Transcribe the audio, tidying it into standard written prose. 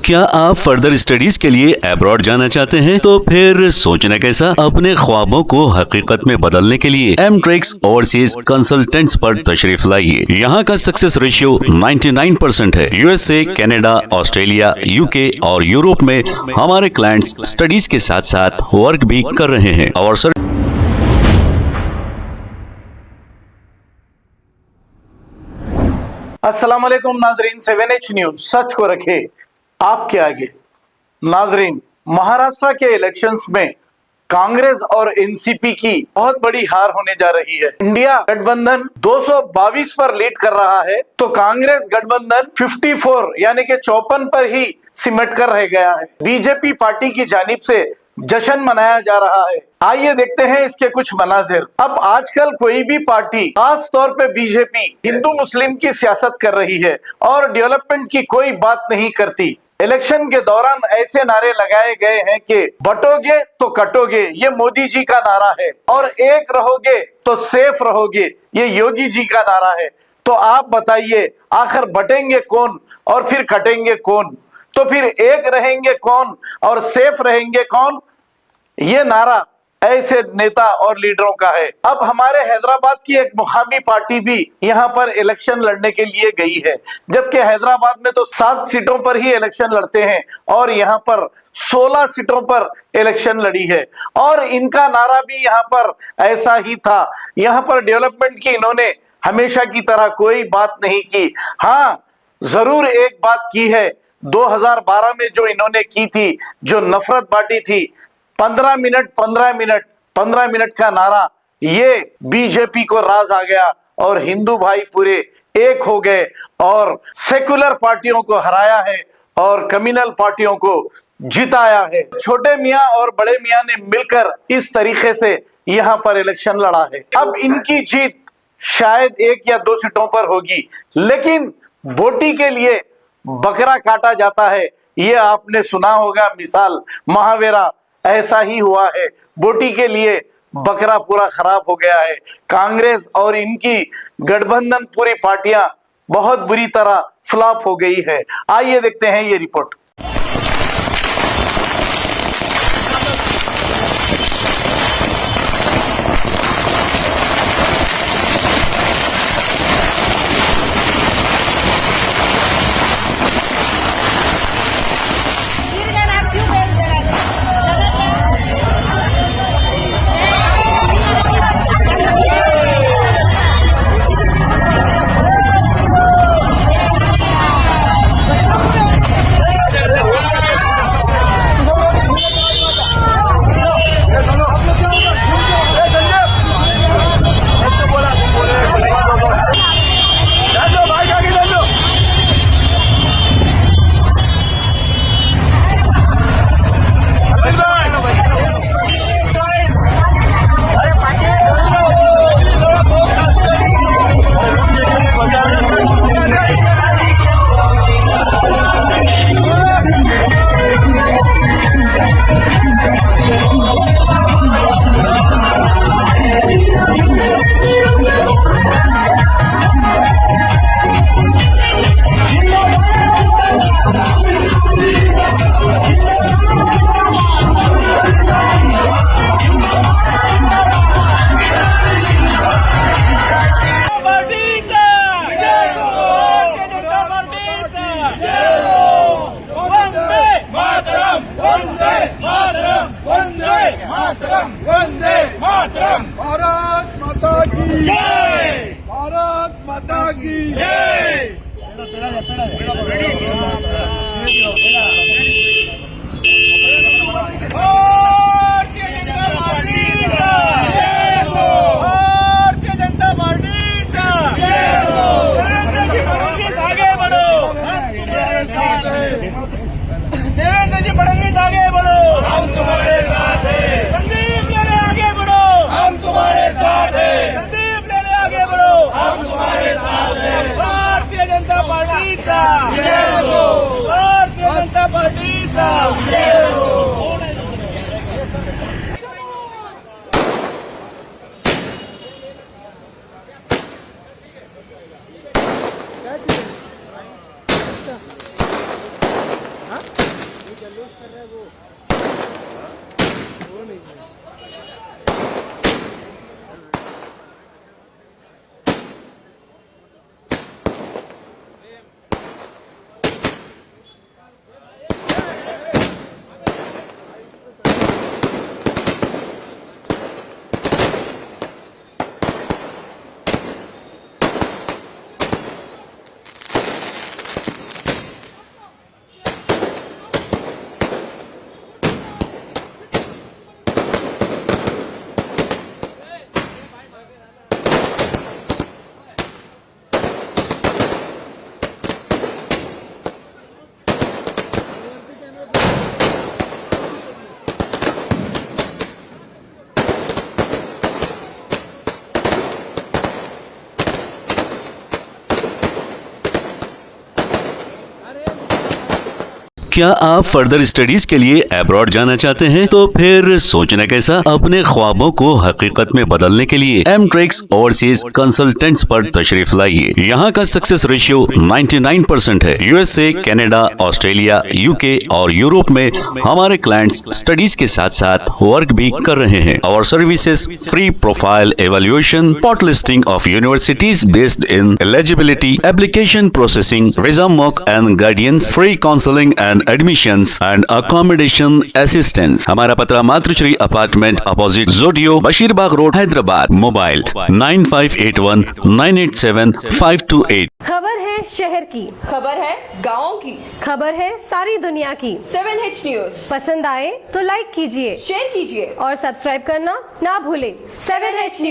क्या आप further studies के लिए अब्रॉड जाना चाहते हैं? तो फिर सोचना कैसा, अपने ख्वाबों को हकीकत में बदलने के लिए एमट्रिक्स ओवरसीज कंसल्टेंट्स पर तशरीफ लाइए। यहाँ का सक्सेस रेशियो 99% है। यूएसए, कनाडा, ऑस्ट्रेलिया, यूके और यूरोप में हमारे क्लाइंट्स स्टडीज के साथ साथ वर्क भी कर रहे हैं और अस्सलाम वालेकुम नाजरीन, 7H न्यूज सच को रखे आपके आगे। नाजरीन, महाराष्ट्र के इलेक्शंस में कांग्रेस और एनसीपी की बहुत बड़ी हार होने जा रही है। इंडिया गठबंधन 222 पर लीड कर रहा है तो कांग्रेस गठबंधन 54 यानी कि 54 पर ही सिमट कर रह गया है। बीजेपी पार्टी की जानिब से जश्न मनाया जा रहा है। आइए देखते हैं इसके कुछ मनाजिर। अब आजकल कोई भी पार्टी, खास तौर पे बीजेपी, हिंदू मुस्लिम की सियासत कर रही है और डेवलपमेंट की कोई बात नहीं करती। इलेक्शन के दौरान ऐसे नारे लगाए गए हैं कि बटोगे तो कटोगे, ये मोदी जी का नारा है, और एक रहोगे तो सेफ रहोगे, ये योगी जी का नारा है। तो आप बताइए, आखिर बटेंगे कौन और फिर कटेंगे कौन? तो फिर एक रहेंगे कौन और सेफ रहेंगे कौन? ये नारा ऐसे नेता और लीडरों का है। अब हमारे हैदराबाद की एक मुकामी पार्टी भी यहाँ पर इलेक्शन लड़ने के लिए गई है, जबकि हैदराबाद में तो 7 सीटों पर ही इलेक्शन लड़ते हैं और यहाँ पर 16 सीटों पर इलेक्शन लड़ी है। और इनका नारा भी यहाँ पर ऐसा ही था। यहाँ पर डेवलपमेंट की इन्होंने हमेशा की तरह कोई बात नहीं की। हाँ, जरूर एक बात की है, 2012 में जो इन्होंने की थी, जो नफरत बांटी थी, 15 मिनट का नारा, ये बीजेपी को राज आ गया और हिंदू भाई पूरे एक हो गए और सेकुलर पार्टियों को हराया है और कम्युनल पार्टियों को जिताया है। छोटे मियां और बड़े मियां ने मिलकर इस तरीके से यहां पर इलेक्शन लड़ा है। अब इनकी जीत शायद 1 या 2 सीटों पर होगी, लेकिन बोटी के लिए बकरा काटा जाता है, ये आपने सुना होगा मिसाल, महावीरा, ऐसा ही हुआ है। बोटी के लिए बकरा पूरा खराब हो गया है। कांग्रेस और इनकी गठबंधन पूरी पार्टियां बहुत बुरी तरह फ्लॉप हो गई है। आइए देखते हैं ये रिपोर्ट। भारत माता की जय। भारतीय जनता पार्टीचा देवेंद्र जी फडणवीस आगे बढ़ो, देवेंद्र जी फडणवीस आगे बढ़ो, हम तुम्हारे साथ हैं। संदीप लेने आगे बढ़ो, हम तुम्हारे साथ हैं। संदीप लेने आगे बढ़ो, हम तुम्हारे साथ हैं। भारतीय जनता पार्टीचा जय हो, भारतीय जनता पार्टीचा जय हो। Huh? क्या आप फर्दर स्टडीज के लिए अब्रॉड जाना चाहते हैं? तो फिर सोचना कैसा? अपने ख्वाबों को हकीकत में बदलने के लिए एमट्रिक्स ओवरसीज कंसल्टेंट्स पर तशरीफ लाइए। यहाँ का सक्सेस रेशियो 99% है। यूएसए, कनाडा, ऑस्ट्रेलिया, यूके और यूरोप में हमारे क्लाइंट्स स्टडीज के साथ साथ वर्क भी कर रहे हैं। और services free profile evaluation, spot listing of universities based in eligibility, application processing, visa mock and guidance, free counselling and admissions and accommodation assistance. हमारा पता मातृश्री अपार्टमेंट अपोजिट जोडियो, बशीरबाग रोड, हैदराबाद। मोबाइल 9581987528। खबर है शहर की, खबर है गाँव की, खबर है सारी दुनिया की। 7H न्यूज पसंद आए तो लाइक कीजिए, शेयर कीजिए और सब्सक्राइब करना ना भूलें। 7H news.